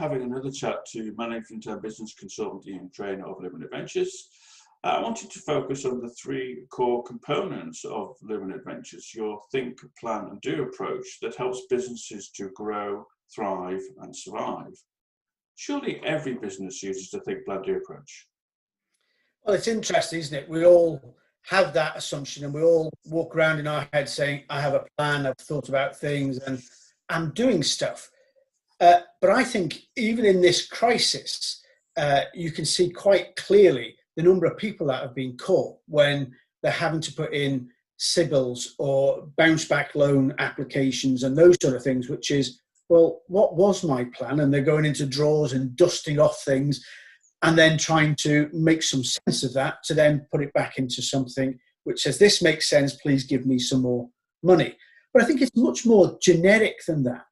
having another chat to management and business consultant and trainer of Luminate Ventures. I wanted to focus on the three core components of Luminate Ventures, your think, plan and do approach that helps businesses to grow, thrive and survive. Surely every business uses the think, plan, do approach. Well, it's interesting, isn't it? We all have that assumption and we all walk around in our head saying, I have a plan, I've thought about things and I'm doing stuff. But I think even in this crisis, you can see quite clearly the number of people that have been caught when they're having to put in SIBILs or bounce back loan applications and those sort of things, which is, well, what was my plan? And they're going into drawers and dusting off things and then trying to make some sense of that to then put it back into something which says, this makes sense, please give me some more money. But I think it's much more generic than that.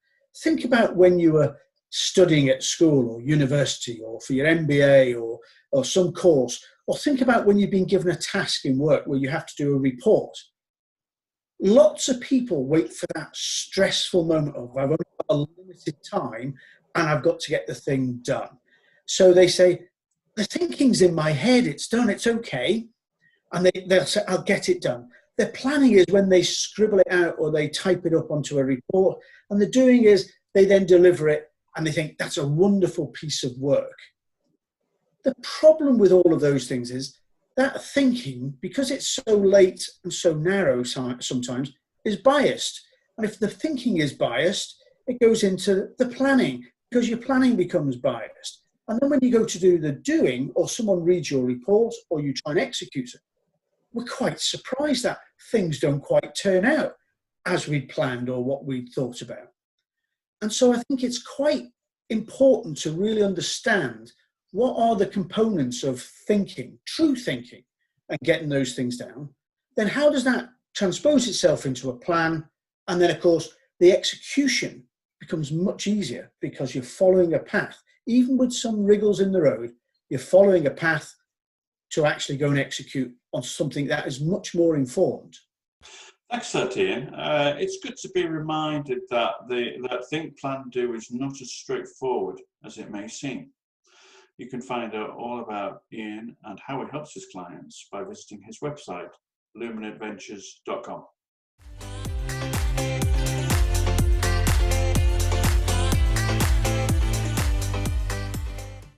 Think about when you were studying at school or university or for your MBA or some course, or think about when you've been given a task in work where you have to do a report. Lots of people wait for that stressful moment of, I've only got a limited time and I've got to get the thing done. So they say, the thinking's in my head, it's done, it's okay. And they'll say, I'll get it done. Their planning is when they scribble it out or they type it up onto a report. And the doing is they then deliver it and they think that's a wonderful piece of work. The problem with all of those things is that thinking, because it's so late and so narrow sometimes, is biased. And if the thinking is biased, it goes into the planning because your planning becomes biased. And then when you go to do the doing or someone reads your report or you try and execute it, we're quite surprised that things don't quite turn out as we'd planned or what we'd thought about. And so I think it's quite important to really understand what are the components of thinking, true thinking, and getting those things down. Then how does that transpose itself into a plan? And then, of course, the execution becomes much easier because you're following a path. Even with some wriggles in the road, you're following a path to actually go and execute on something that is much more informed. Thanks for that, Ian. It's good to be reminded that that think, plan, do is not as straightforward as it may seem. You can find out all about Ian and how he helps his clients by visiting his website, luminateventures.com.